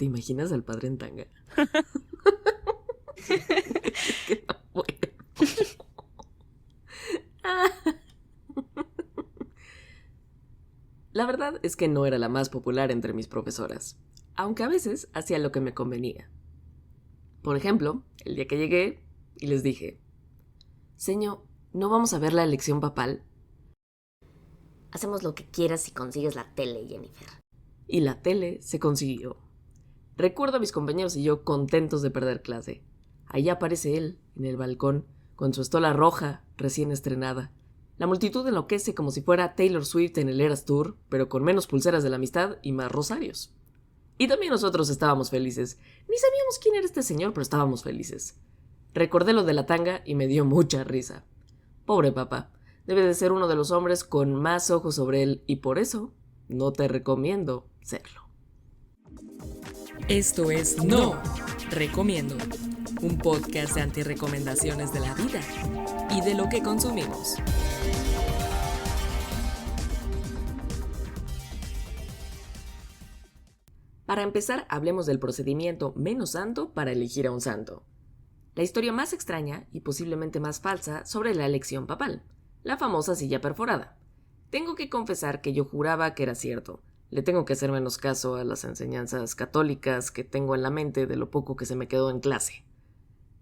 ¿Te imaginas al padre en tanga? Que no puedo. La verdad es que no era la más popular entre mis profesoras, aunque a veces hacía lo que me convenía. Por ejemplo, el día que llegué y les dije: Señor, ¿no vamos a ver la elección papal? Hacemos lo que quieras si consigues la tele, Jennifer. Y la tele se consiguió. Recuerdo a mis compañeros y yo contentos de perder clase. Ahí aparece él, en el balcón, con su estola roja, recién estrenada. La multitud enloquece como si fuera Taylor Swift en el Eras Tour, pero con menos pulseras de la amistad y más rosarios. Y también nosotros estábamos felices. Ni sabíamos quién era este señor, pero estábamos felices. Recordé lo de la tanga y me dio mucha risa. Pobre papá, debe de ser uno de los hombres con más ojos sobre él y por eso no te recomiendo serlo. Esto es No Recomiendo, un podcast de antirrecomendaciones de la vida y de lo que consumimos. Para empezar, hablemos del procedimiento menos santo para elegir a un santo. La historia más extraña y posiblemente más falsa sobre la elección papal, la famosa silla perforada. Tengo que confesar que yo juraba que era cierto. Le tengo que hacer menos caso a las enseñanzas católicas que tengo en la mente de lo poco que se me quedó en clase.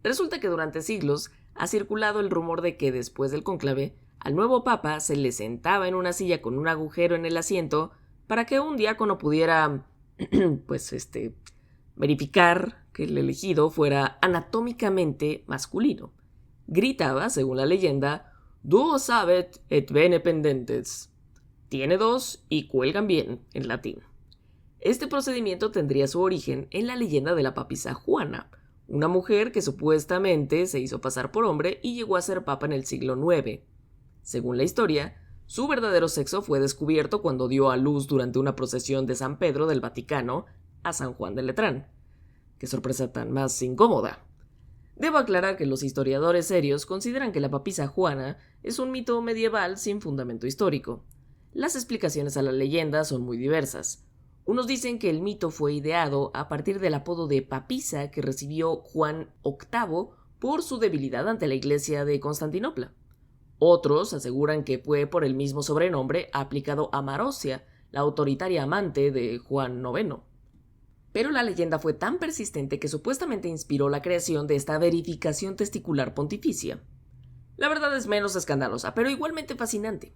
Resulta que durante siglos ha circulado el rumor de que después del cónclave, al nuevo papa se le sentaba en una silla con un agujero en el asiento para que un diácono pudiera, verificar que el elegido fuera anatómicamente masculino. Gritaba, según la leyenda, «Duo sabet et bene pendentes». Tiene dos y cuelgan bien, en latín. Este procedimiento tendría su origen en la leyenda de la papisa Juana, una mujer que supuestamente se hizo pasar por hombre y llegó a ser papa en el siglo IX. Según la historia, su verdadero sexo fue descubierto cuando dio a luz durante una procesión de San Pedro del Vaticano a San Juan de Letrán. ¡Qué sorpresa tan más incómoda! Debo aclarar que los historiadores serios consideran que la papisa Juana es un mito medieval sin fundamento histórico. Las explicaciones a la leyenda son muy diversas. Unos dicen que el mito fue ideado a partir del apodo de papisa que recibió Juan VIII por su debilidad ante la iglesia de Constantinopla. Otros aseguran que fue por el mismo sobrenombre aplicado a Marosia, la autoritaria amante de Juan IX. Pero la leyenda fue tan persistente que supuestamente inspiró la creación de esta verificación testicular pontificia. La verdad es menos escandalosa, pero igualmente fascinante.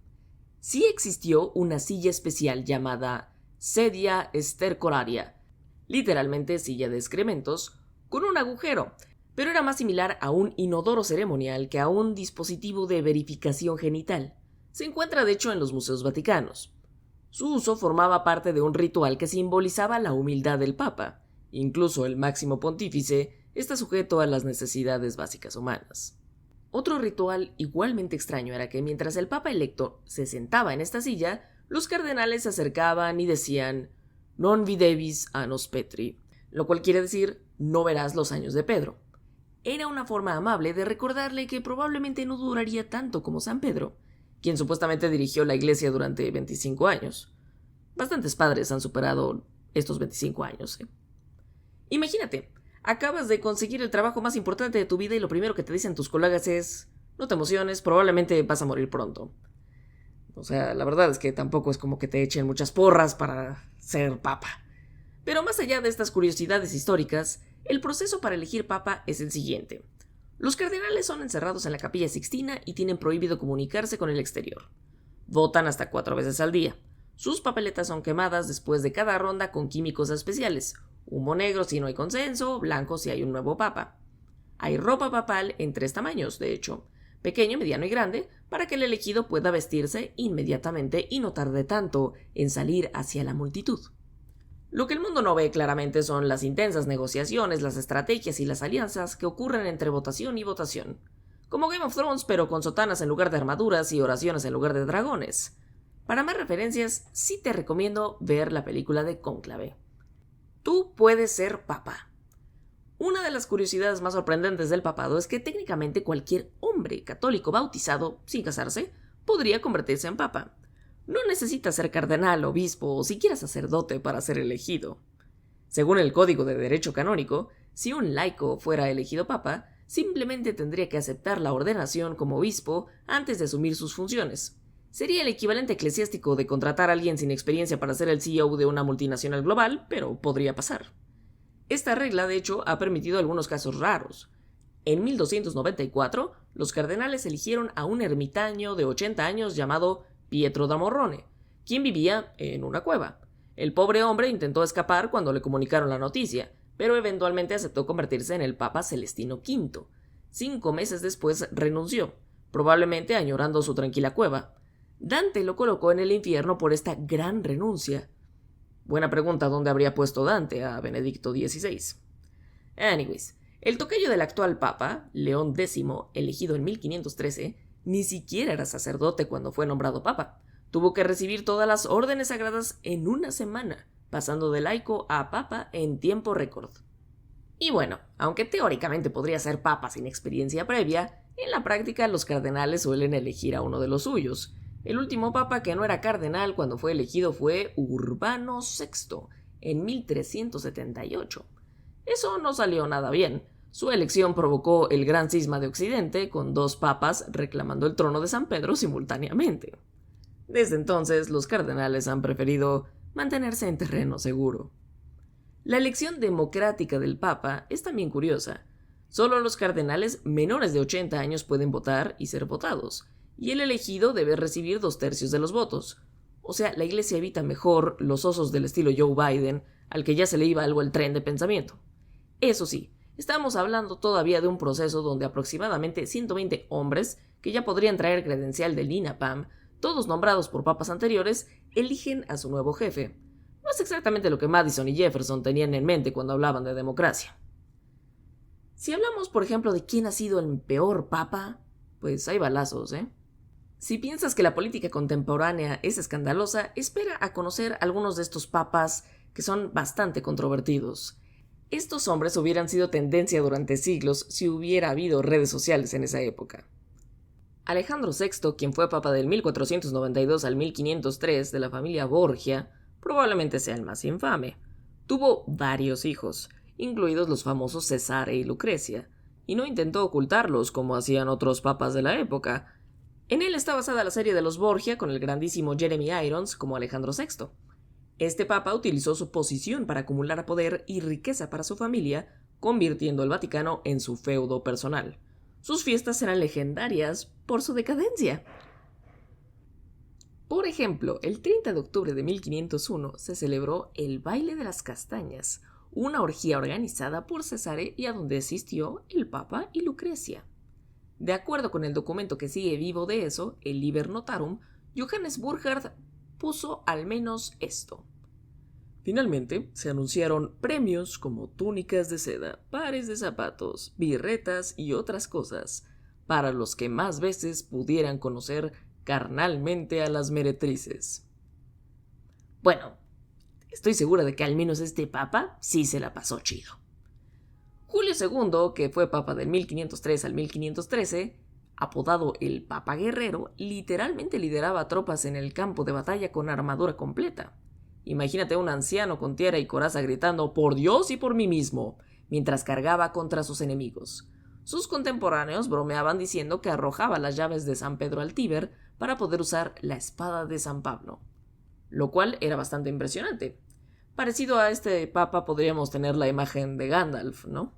Sí existió una silla especial llamada sedia stercoraria, literalmente silla de excrementos, con un agujero, pero era más similar a un inodoro ceremonial que a un dispositivo de verificación genital. Se encuentra de hecho en los museos vaticanos. Su uso formaba parte de un ritual que simbolizaba la humildad del Papa. Incluso el máximo pontífice está sujeto a las necesidades básicas humanas. Otro ritual igualmente extraño era que mientras el Papa electo se sentaba en esta silla, los cardenales se acercaban y decían «Non videvis annos Petri», lo cual quiere decir «no verás los años de Pedro». Era una forma amable de recordarle que probablemente no duraría tanto como San Pedro, quien supuestamente dirigió la iglesia durante 25 años. Bastantes padres han superado estos 25 años, ¿eh? Imagínate, acabas de conseguir el trabajo más importante de tu vida y lo primero que te dicen tus colegas es «no te emociones, probablemente vas a morir pronto». O sea, la verdad es que tampoco es como que te echen muchas porras para ser papa. Pero más allá de estas curiosidades históricas, el proceso para elegir papa es el siguiente. Los cardenales son encerrados en la Capilla Sixtina y tienen prohibido comunicarse con el exterior. Votan hasta 4 veces al día. Sus papeletas son quemadas después de cada ronda con químicos especiales. Humo negro si no hay consenso, blanco si hay un nuevo papa. Hay ropa papal en 3 tamaños, de hecho, pequeño, mediano y grande, para que el elegido pueda vestirse inmediatamente y no tarde tanto en salir hacia la multitud. Lo que el mundo no ve claramente son las intensas negociaciones, las estrategias y las alianzas que ocurren entre votación y votación. Como Game of Thrones, pero con sotanas en lugar de armaduras y oraciones en lugar de dragones. Para más referencias, sí te recomiendo ver la película de Cónclave. Tú puedes ser papa. Una de las curiosidades más sorprendentes del papado es que técnicamente cualquier hombre católico bautizado, sin casarse, podría convertirse en papa. No necesitas ser cardenal, obispo o siquiera sacerdote para ser elegido. Según el Código de Derecho Canónico, si un laico fuera elegido papa, simplemente tendría que aceptar la ordenación como obispo antes de asumir sus funciones. Sería el equivalente eclesiástico de contratar a alguien sin experiencia para ser el CEO de una multinacional global, pero podría pasar. Esta regla, de hecho, ha permitido algunos casos raros. En 1294, los cardenales eligieron a un ermitaño de 80 años llamado Pietro da Morrone, quien vivía en una cueva. El pobre hombre intentó escapar cuando le comunicaron la noticia, pero eventualmente aceptó convertirse en el Papa Celestino V. 5 meses después renunció, probablemente añorando su tranquila cueva. Dante lo colocó en el infierno por esta gran renuncia. Buena pregunta dónde habría puesto Dante a Benedicto XVI. Anyways, el tocayo del actual papa, León X, elegido en 1513, ni siquiera era sacerdote cuando fue nombrado papa. Tuvo que recibir todas las órdenes sagradas en una semana, pasando de laico a papa en tiempo récord. Y bueno, aunque teóricamente podría ser papa sin experiencia previa, en la práctica los cardenales suelen elegir a uno de los suyos. El último papa que no era cardenal cuando fue elegido fue Urbano VI, en 1378. Eso no salió nada bien. Su elección provocó el gran cisma de Occidente, con 2 papas reclamando el trono de San Pedro simultáneamente. Desde entonces, los cardenales han preferido mantenerse en terreno seguro. La elección democrática del papa es también curiosa. Solo los cardenales menores de 80 años pueden votar y ser votados, y el elegido debe recibir 2/3 de los votos. O sea, la iglesia evita mejor los osos del estilo Joe Biden, al que ya se le iba algo el tren de pensamiento. Eso sí, estamos hablando todavía de un proceso donde aproximadamente 120 hombres, que ya podrían traer credencial del INAPAM, todos nombrados por papas anteriores, eligen a su nuevo jefe. No es exactamente lo que Madison y Jefferson tenían en mente cuando hablaban de democracia. Si hablamos, por ejemplo, de quién ha sido el peor papa, pues hay balazos, ¿eh? Si piensas que la política contemporánea es escandalosa, espera a conocer algunos de estos papas que son bastante controvertidos. Estos hombres hubieran sido tendencia durante siglos si hubiera habido redes sociales en esa época. Alejandro VI, quien fue papa del 1492 al 1503 de la familia Borgia, probablemente sea el más infame. Tuvo varios hijos, incluidos los famosos Cesare y Lucrecia, y no intentó ocultarlos como hacían otros papas de la época. En él está basada la serie de los Borgia con el grandísimo Jeremy Irons como Alejandro VI. Este papa utilizó su posición para acumular poder y riqueza para su familia, convirtiendo el Vaticano en su feudo personal. Sus fiestas eran legendarias por su decadencia. Por ejemplo, el 30 de octubre de 1501 se celebró el Baile de las Castañas, una orgía organizada por Cesare y a donde asistió el Papa y Lucrecia. De acuerdo con el documento que sigue vivo de eso, el Liber Notarum, Johannes Burckhardt puso al menos esto. Finalmente, se anunciaron premios como túnicas de seda, pares de zapatos, birretas y otras cosas, para los que más veces pudieran conocer carnalmente a las meretrices. Bueno, estoy segura de que al menos este papa sí se la pasó chido. Julio II, que fue papa del 1503 al 1513, apodado el Papa Guerrero, literalmente lideraba tropas en el campo de batalla con armadura completa. Imagínate a un anciano con tierra y coraza gritando «¡Por Dios y por mí mismo!», mientras cargaba contra sus enemigos. Sus contemporáneos bromeaban diciendo que arrojaba las llaves de San Pedro al Tíber para poder usar la espada de San Pablo, lo cual era bastante impresionante. Parecido a este papa podríamos tener la imagen de Gandalf, ¿no?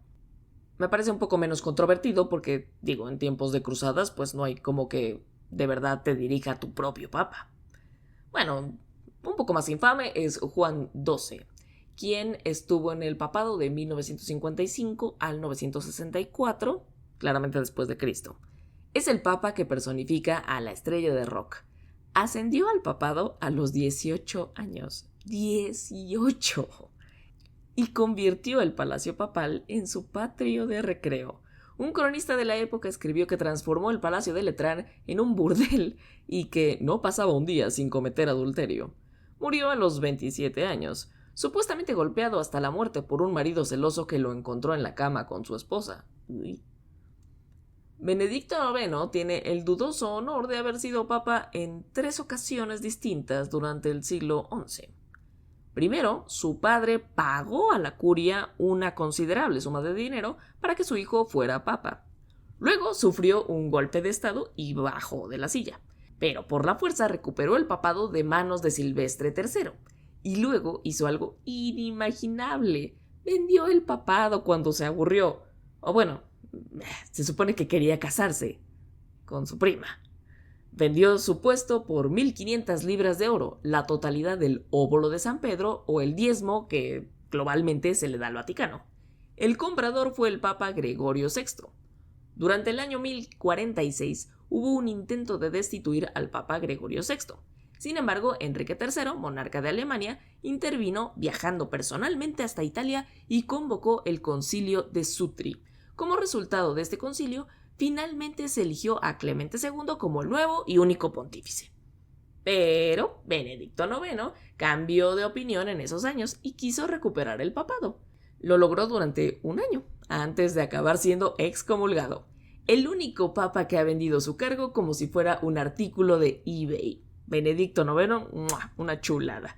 Me parece un poco menos controvertido porque, en tiempos de cruzadas, pues no hay como que de verdad te dirija tu propio papa. Bueno, un poco más infame es Juan XII, quien estuvo en el papado de 1955 al 964, claramente después de Cristo. Es el papa que personifica a la estrella de rock. Ascendió al papado a los 18 años. ¡18! Y convirtió el palacio papal en su patio de recreo. Un cronista de la época escribió que transformó el palacio de Letrán en un burdel y que no pasaba un día sin cometer adulterio. Murió a los 27 años, supuestamente golpeado hasta la muerte por un marido celoso que lo encontró en la cama con su esposa. Uy. Benedicto IX tiene el dudoso honor de haber sido papa en 3 ocasiones distintas durante el siglo XI. Primero, su padre pagó a la curia una considerable suma de dinero para que su hijo fuera papa. Luego sufrió un golpe de estado y bajó de la silla, pero por la fuerza recuperó el papado de manos de Silvestre III. Y luego hizo algo inimaginable. Vendió el papado cuando se aburrió. O bueno, se supone que quería casarse con su prima. Vendió su puesto por 1.500 libras de oro, la totalidad del óbolo de San Pedro o el diezmo que globalmente se le da al Vaticano. El comprador fue el Papa Gregorio VI. Durante el año 1046 hubo un intento de destituir al Papa Gregorio VI. Sin embargo, Enrique III, monarca de Alemania, intervino viajando personalmente hasta Italia y convocó el Concilio de Sutri. Como resultado de este concilio, finalmente se eligió a Clemente II como el nuevo y único pontífice. Pero Benedicto IX cambió de opinión en esos años y quiso recuperar el papado. Lo logró durante un año, antes de acabar siendo excomulgado. El único papa que ha vendido su cargo como si fuera un artículo de eBay. Benedicto IX, una chulada.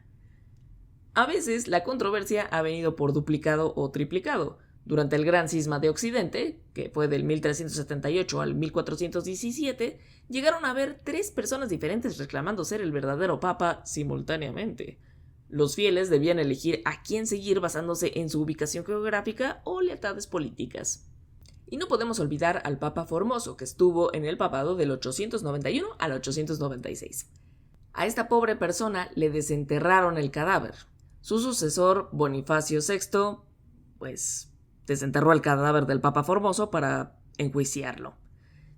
A veces la controversia ha venido por duplicado o triplicado. Durante el Gran Cisma de Occidente, que fue del 1378 al 1417, llegaron a haber 3 personas diferentes reclamando ser el verdadero papa simultáneamente. Los fieles debían elegir a quién seguir basándose en su ubicación geográfica o lealtades políticas. Y no podemos olvidar al Papa Formoso, que estuvo en el papado del 891 al 896. A esta pobre persona le desenterraron el cadáver. Su sucesor, Bonifacio VI, desenterró el cadáver del Papa Formoso para enjuiciarlo.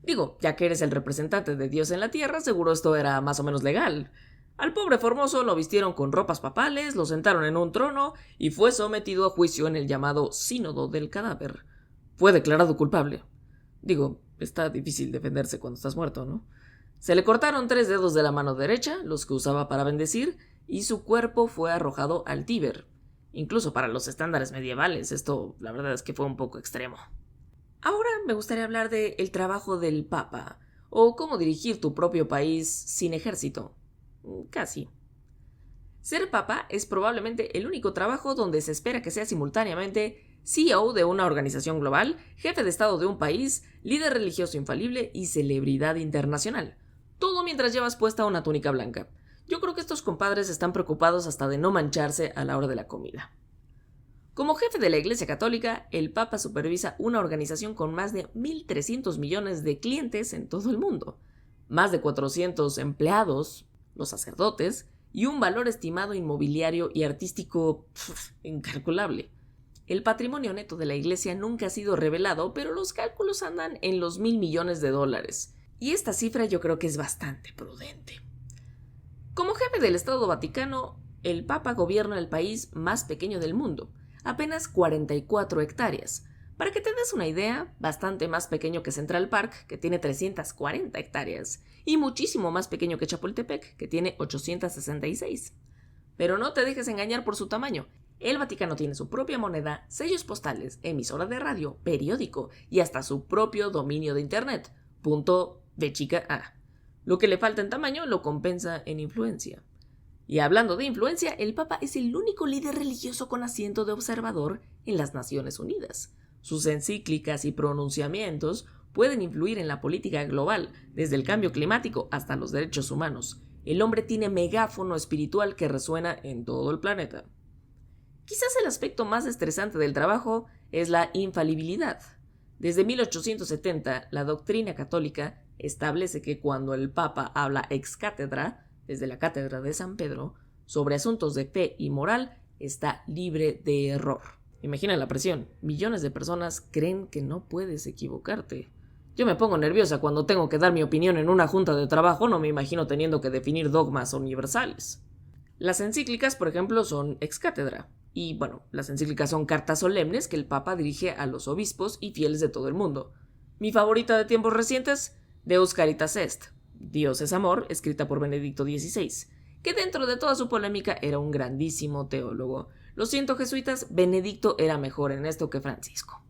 Digo, ya que eres el representante de Dios en la tierra, seguro esto era más o menos legal. Al pobre Formoso lo vistieron con ropas papales, lo sentaron en un trono y fue sometido a juicio en el llamado Sínodo del Cadáver. Fue declarado culpable. Digo, está difícil defenderse cuando estás muerto, ¿no? Se le cortaron 3 dedos de la mano derecha, los que usaba para bendecir, y su cuerpo fue arrojado al Tíber. Incluso para los estándares medievales, esto la verdad es que fue un poco extremo. Ahora me gustaría hablar del trabajo del Papa, o cómo dirigir tu propio país sin ejército. Casi. Ser Papa es probablemente el único trabajo donde se espera que sea simultáneamente CEO de una organización global, jefe de Estado de un país, líder religioso infalible y celebridad internacional. Todo mientras llevas puesta una túnica blanca. Yo creo que estos compadres están preocupados hasta de no mancharse a la hora de la comida. Como jefe de la Iglesia Católica, el Papa supervisa una organización con más de 1.300 millones de clientes en todo el mundo, más de 400 empleados, los sacerdotes, y un valor estimado inmobiliario y artístico incalculable. El patrimonio neto de la Iglesia nunca ha sido revelado, pero los cálculos andan en los $1.000 millones, y esta cifra yo creo que es bastante prudente. Como jefe del Estado Vaticano, el Papa gobierna el país más pequeño del mundo, apenas 44 hectáreas. Para que te des una idea, bastante más pequeño que Central Park, que tiene 340 hectáreas, y muchísimo más pequeño que Chapultepec, que tiene 866. Pero no te dejes engañar por su tamaño. El Vaticano tiene su propia moneda, sellos postales, emisora de radio, periódico y hasta su propio dominio de internet. Punto de chica A. Lo que le falta en tamaño lo compensa en influencia. Y hablando de influencia, el Papa es el único líder religioso con asiento de observador en las Naciones Unidas. Sus encíclicas y pronunciamientos pueden influir en la política global, desde el cambio climático hasta los derechos humanos. El hombre tiene megáfono espiritual que resuena en todo el planeta. Quizás el aspecto más estresante del trabajo es la infalibilidad. Desde 1870, la doctrina católica establece que cuando el Papa habla ex cátedra, desde la cátedra de San Pedro, sobre asuntos de fe y moral, está libre de error. Imagina la presión. Millones de personas creen que no puedes equivocarte. Yo me pongo nerviosa cuando tengo que dar mi opinión en una junta de trabajo, no me imagino teniendo que definir dogmas universales. Las encíclicas, por ejemplo, son ex cátedra. Y bueno, las encíclicas son cartas solemnes que el Papa dirige a los obispos y fieles de todo el mundo. Mi favorita de tiempos recientes, Deus Caritas Est, Dios es amor, escrita por Benedicto XVI, que dentro de toda su polémica era un grandísimo teólogo. Lo siento, jesuitas, Benedicto era mejor en esto que Francisco.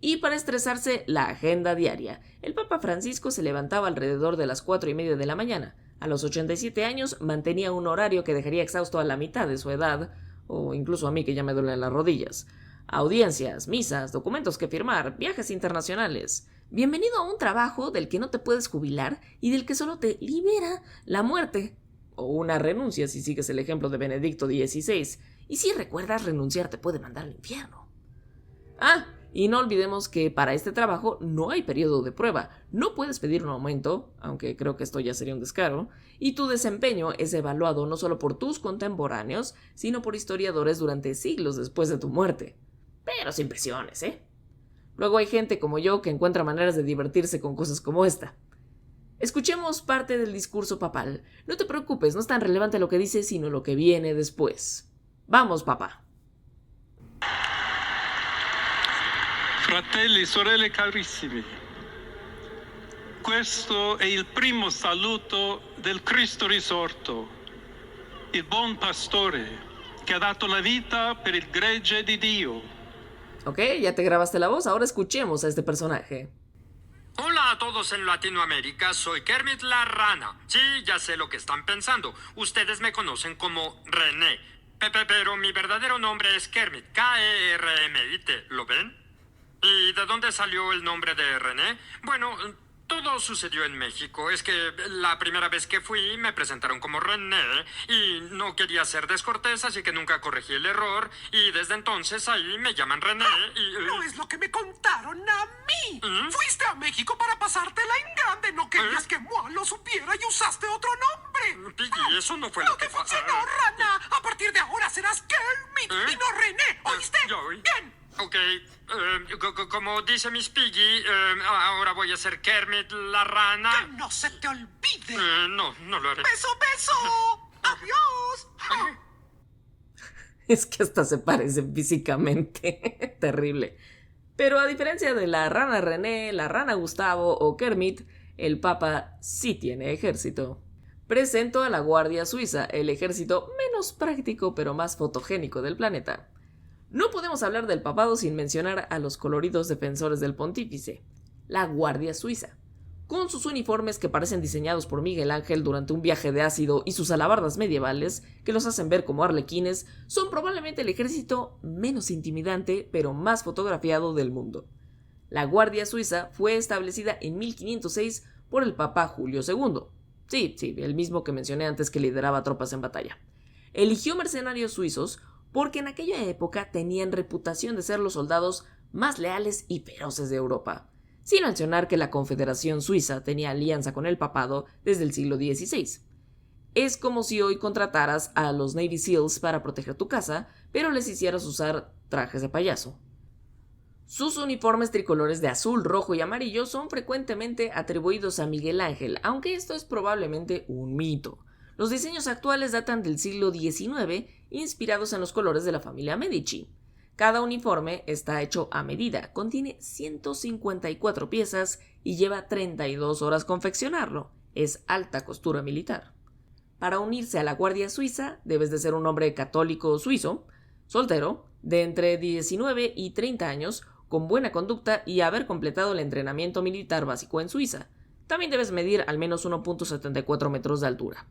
Y para estresarse, la agenda diaria. El Papa Francisco se levantaba alrededor de las 4:30 de la mañana. A los 87 años mantenía un horario que dejaría exhausto a la mitad de su edad, o incluso a mí que ya me duelen las rodillas. Audiencias, misas, documentos que firmar, viajes internacionales. Bienvenido a un trabajo del que no te puedes jubilar y del que solo te libera la muerte. O una renuncia si sigues el ejemplo de Benedicto XVI. Y si recuerdas, renunciar te puede mandar al infierno. Y no olvidemos que para este trabajo no hay periodo de prueba. No puedes pedir un aumento, aunque creo que esto ya sería un descaro, y tu desempeño es evaluado no solo por tus contemporáneos, sino por historiadores durante siglos después de tu muerte. Pero sin presiones, ¿eh? Luego hay gente como yo que encuentra maneras de divertirse con cosas como esta. Escuchemos parte del discurso papal. No te preocupes, no es tan relevante lo que dice, sino lo que viene después. Vamos, papá. Fratelli e sorelle carissimi, questo è il primo saluto del Cristo risorto, il buon pastore che ha dato la vita per il gregge di Dio. Ok, ya te grabaste la voz, ahora escuchemos a este personaje. Hola a todos en Latinoamérica, soy Kermit la Rana. Sí, ya sé lo que están pensando. Ustedes me conocen como René. Pero mi verdadero nombre es Kermit, K-E-R-M-I-T. ¿Lo ven? ¿Y de dónde salió el nombre de René? Bueno, todo sucedió en México. Es que la primera vez que fui me presentaron como René y no quería ser descortés, así que nunca corregí el error. Y desde entonces ahí me llaman René y... No es lo que me contaron a mí. Fuiste a México para pasártela en grande. No querías que Moa lo supiera y usaste otro nombre. Piggy, eso no fue lo que pasó. No, Rana. A partir de ahora serás Kermit y no René. ¿Oíste? Ya oí. Bien. Ok, como dice Miss Piggy, ahora voy a ser Kermit la Rana. Que no se te olvide. No lo haré. ¡Beso, beso! ¡Adiós! Es que hasta se parecen físicamente. Terrible. Pero a diferencia de la rana René, la rana Gustavo o Kermit, el Papa sí tiene ejército. Presento a la Guardia Suiza, el ejército menos práctico pero más fotogénico del planeta. No podemos hablar del papado sin mencionar a los coloridos defensores del pontífice, la Guardia Suiza. Con sus uniformes que parecen diseñados por Miguel Ángel durante un viaje de ácido y sus alabardas medievales, que los hacen ver como arlequines, son probablemente el ejército menos intimidante pero más fotografiado del mundo. La Guardia Suiza fue establecida en 1506 por el Papa Julio II. Sí, el mismo que mencioné antes que lideraba tropas en batalla. Eligió mercenarios suizos porque en aquella época tenían reputación de ser los soldados más leales y feroces de Europa, sin mencionar que la Confederación Suiza tenía alianza con el papado desde el siglo XVI. Es como si hoy contrataras a los Navy SEALs para proteger tu casa, pero les hicieras usar trajes de payaso. Sus uniformes tricolores de azul, rojo y amarillo son frecuentemente atribuidos a Miguel Ángel, aunque esto es probablemente un mito. Los diseños actuales datan del siglo XIX, inspirados en los colores de la familia Medici. Cada uniforme está hecho a medida, contiene 154 piezas y lleva 32 horas confeccionarlo. Es alta costura militar. Para unirse a la Guardia Suiza, debes de ser un hombre católico suizo, soltero, de entre 19 y 30 años, con buena conducta y haber completado el entrenamiento militar básico en Suiza. También debes medir al menos 1.74 metros de altura.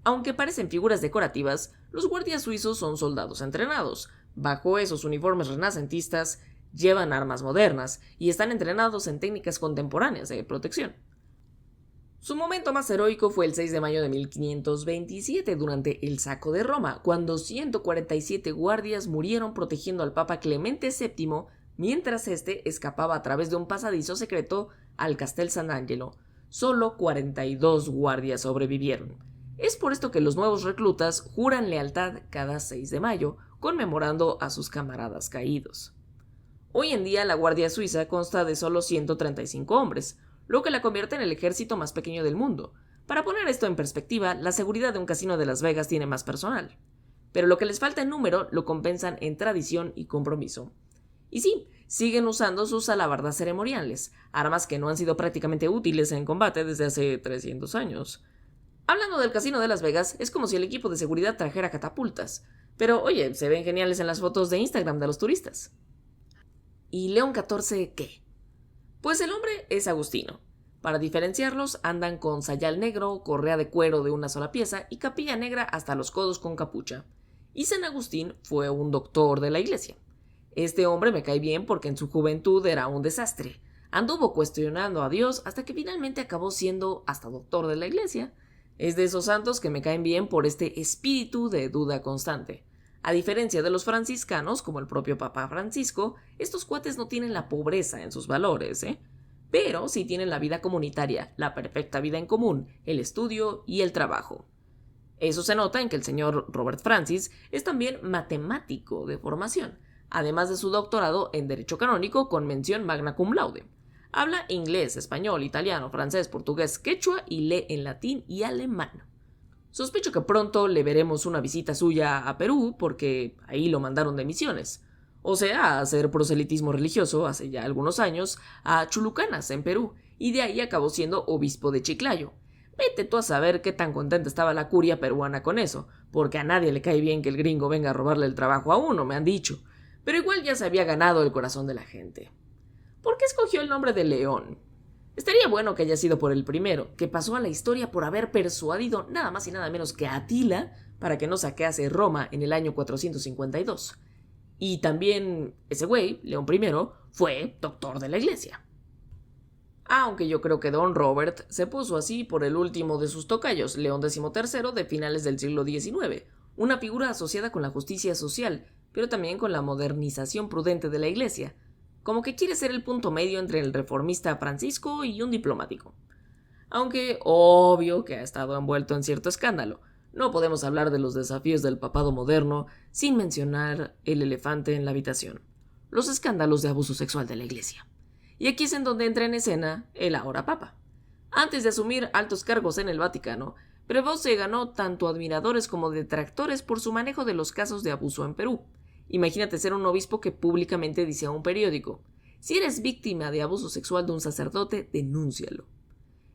Aunque parecen figuras decorativas, los guardias suizos son soldados entrenados. Bajo esos uniformes renacentistas, llevan armas modernas y están entrenados en técnicas contemporáneas de protección. Su momento más heroico fue el 6 de mayo de 1527 durante el saco de Roma, cuando 147 guardias murieron protegiendo al Papa Clemente VII mientras éste escapaba a través de un pasadizo secreto al Castel Sant'Angelo. Solo 42 guardias sobrevivieron. Es por esto que los nuevos reclutas juran lealtad cada 6 de mayo, conmemorando a sus camaradas caídos. Hoy en día la Guardia Suiza consta de solo 135 hombres, lo que la convierte en el ejército más pequeño del mundo. Para poner esto en perspectiva, la seguridad de un casino de Las Vegas tiene más personal. Pero lo que les falta en número lo compensan en tradición y compromiso. Y sí, siguen usando sus alabardas ceremoniales, armas que no han sido prácticamente útiles en combate desde hace 300 años. Hablando del casino de Las Vegas, es como si el equipo de seguridad trajera catapultas. Pero oye, se ven geniales en las fotos de Instagram de los turistas. ¿Y León XIV qué? Pues el hombre es Agustino. Para diferenciarlos, andan con sayal negro, correa de cuero de una sola pieza y capilla negra hasta los codos con capucha. Y San Agustín fue un doctor de la iglesia. Este hombre me cae bien porque en su juventud era un desastre. Anduvo cuestionando a Dios hasta que finalmente acabó siendo hasta doctor de la iglesia. Es de esos santos que me caen bien por este espíritu de duda constante. A diferencia de los franciscanos, como el propio Papa Francisco, estos cuates no tienen la pobreza en sus valores, pero sí tienen la vida comunitaria, la perfecta vida en común, el estudio y el trabajo. Eso se nota en que el señor Robert Francis es también matemático de formación, además de su doctorado en Derecho Canónico con mención magna cum laude. Habla inglés, español, italiano, francés, portugués, quechua y lee en latín y alemán. Sospecho que pronto le veremos una visita suya a Perú porque ahí lo mandaron de misiones. O sea, a hacer proselitismo religioso hace ya algunos años a Chulucanas, en Perú, y de ahí acabó siendo obispo de Chiclayo. Vete tú a saber qué tan contenta estaba la curia peruana con eso, porque a nadie le cae bien que el gringo venga a robarle el trabajo a uno, me han dicho. Pero igual ya se había ganado el corazón de la gente. ¿Por qué escogió el nombre de León? Estaría bueno que haya sido por el primero, que pasó a la historia por haber persuadido nada más y nada menos que a Atila para que no saquease Roma en el año 452. Y también ese güey, León I, fue doctor de la iglesia. Aunque yo creo que Don Robert se puso así por el último de sus tocayos, León XIII, de finales del siglo XIX, una figura asociada con la justicia social, pero también con la modernización prudente de la iglesia, como que quiere ser el punto medio entre el reformista Francisco y un diplomático. Aunque obvio que ha estado envuelto en cierto escándalo. No podemos hablar de los desafíos del papado moderno sin mencionar el elefante en la habitación: los escándalos de abuso sexual de la iglesia. Y aquí es en donde entra en escena el ahora papa. Antes de asumir altos cargos en el Vaticano, Prevost se ganó tanto admiradores como detractores por su manejo de los casos de abuso en Perú. Imagínate ser un obispo que públicamente dice a un periódico: si eres víctima de abuso sexual de un sacerdote, denúncialo.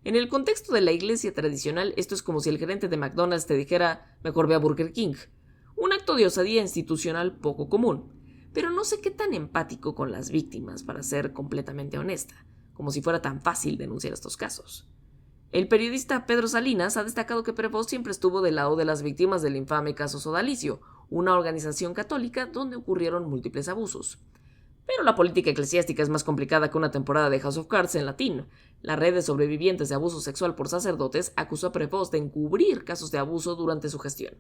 En el contexto de la iglesia tradicional, esto es como si el gerente de McDonald's te dijera: mejor ve a Burger King. Un acto de osadía institucional poco común. Pero no sé qué tan empático con las víctimas, para ser completamente honesta, como si fuera tan fácil denunciar estos casos. El periodista Pedro Salinas ha destacado que Prevost siempre estuvo del lado de las víctimas del infame caso Sodalicio, una organización católica donde ocurrieron múltiples abusos. Pero la política eclesiástica es más complicada que una temporada de House of Cards en latín. La red de sobrevivientes de abuso sexual por sacerdotes acusó a Prevost de encubrir casos de abuso durante su gestión.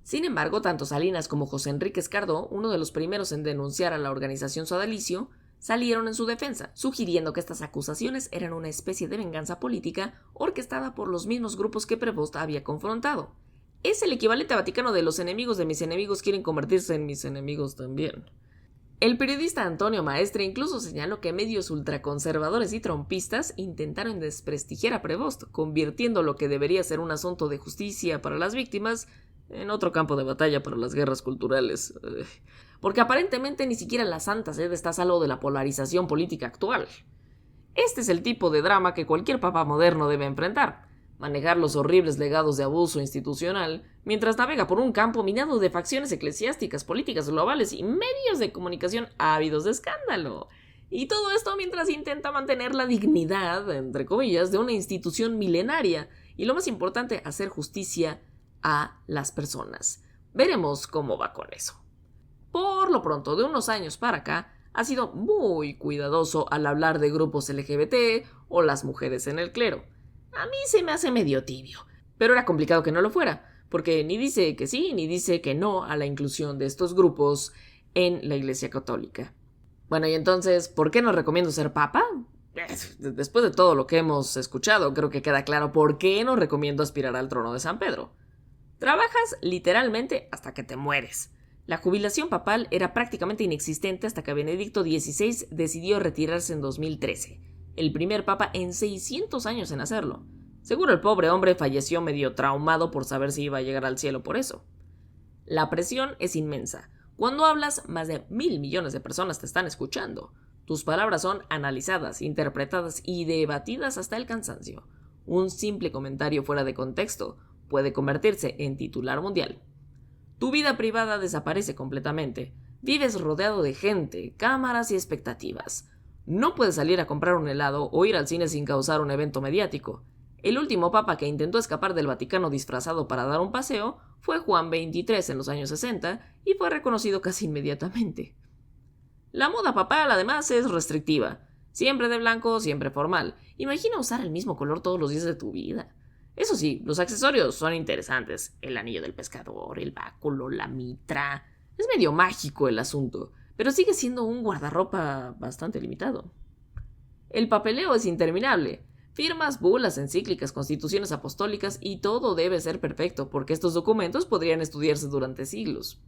Sin embargo, tanto Salinas como José Enrique Escardó, uno de los primeros en denunciar a la organización Sodalicio, salieron en su defensa, sugiriendo que estas acusaciones eran una especie de venganza política orquestada por los mismos grupos que Prevost había confrontado. Es el equivalente vaticano de los enemigos de mis enemigos quieren convertirse en mis enemigos también. El periodista Antonio Maestre incluso señaló que medios ultraconservadores y trompistas intentaron desprestigiar a Prevost, convirtiendo lo que debería ser un asunto de justicia para las víctimas en otro campo de batalla para las guerras culturales. Porque aparentemente ni siquiera la Santa Sede está a salvo de la polarización política actual. Este es el tipo de drama que cualquier papa moderno debe enfrentar: manejar los horribles legados de abuso institucional mientras navega por un campo minado de facciones eclesiásticas, políticas globales y medios de comunicación ávidos de escándalo. Y todo esto mientras intenta mantener la dignidad, entre comillas, de una institución milenaria y, lo más importante, hacer justicia a las personas. Veremos cómo va con eso. Por lo pronto, de unos años para acá, ha sido muy cuidadoso al hablar de grupos LGBT o las mujeres en el clero. A mí se me hace medio tibio, pero era complicado que no lo fuera, porque ni dice que sí ni dice que no a la inclusión de estos grupos en la Iglesia Católica. Bueno, y entonces, ¿por qué no recomiendo ser papa? Después de todo lo que hemos escuchado, creo que queda claro por qué no recomiendo aspirar al trono de San Pedro. Trabajas literalmente hasta que te mueres. La jubilación papal era prácticamente inexistente hasta que Benedicto XVI decidió retirarse en 2013, el primer papa en 600 años en hacerlo. Seguro el pobre hombre falleció medio traumado por saber si iba a llegar al cielo por eso. La presión es inmensa. Cuando hablas, más de 1.000 millones de personas te están escuchando. Tus palabras son analizadas, interpretadas y debatidas hasta el cansancio. Un simple comentario fuera de contexto puede convertirse en titular mundial. Tu vida privada desaparece completamente. Vives rodeado de gente, cámaras y expectativas. No puedes salir a comprar un helado o ir al cine sin causar un evento mediático. El último papa que intentó escapar del Vaticano disfrazado para dar un paseo fue Juan XXIII en los años 60 y fue reconocido casi inmediatamente. La moda papal, además, es restrictiva. Siempre de blanco, siempre formal. Imagina usar el mismo color todos los días de tu vida. Eso sí, los accesorios son interesantes. El anillo del pescador, el báculo, la mitra. Es medio mágico el asunto, pero sigue siendo un guardarropa bastante limitado. El papeleo es interminable. Firmas, bulas, encíclicas, constituciones apostólicas y todo debe ser perfecto porque estos documentos podrían estudiarse durante siglos.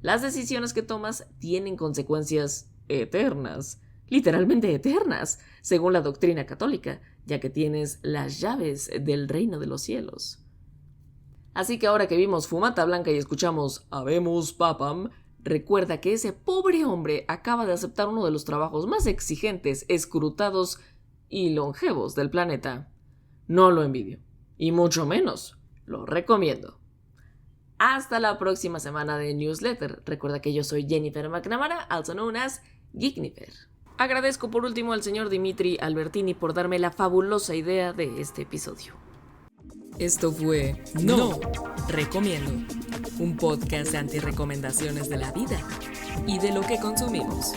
Las decisiones que tomas tienen consecuencias eternas, literalmente eternas, según la doctrina católica, ya que tienes las llaves del reino de los cielos. Así que ahora que vimos Fumata Blanca y escuchamos Habemus Papam, recuerda que ese pobre hombre acaba de aceptar uno de los trabajos más exigentes, escrutados y longevos del planeta. No lo envidio, y mucho menos lo recomiendo. Hasta la próxima semana de Newsletter. Recuerda que yo soy Jennifer McNamara, also known as Geeknifer. Agradezco por último al señor Dimitri Albertini por darme la fabulosa idea de este episodio. Esto fue No Recomiendo, un podcast de antirrecomendaciones de la vida y de lo que consumimos.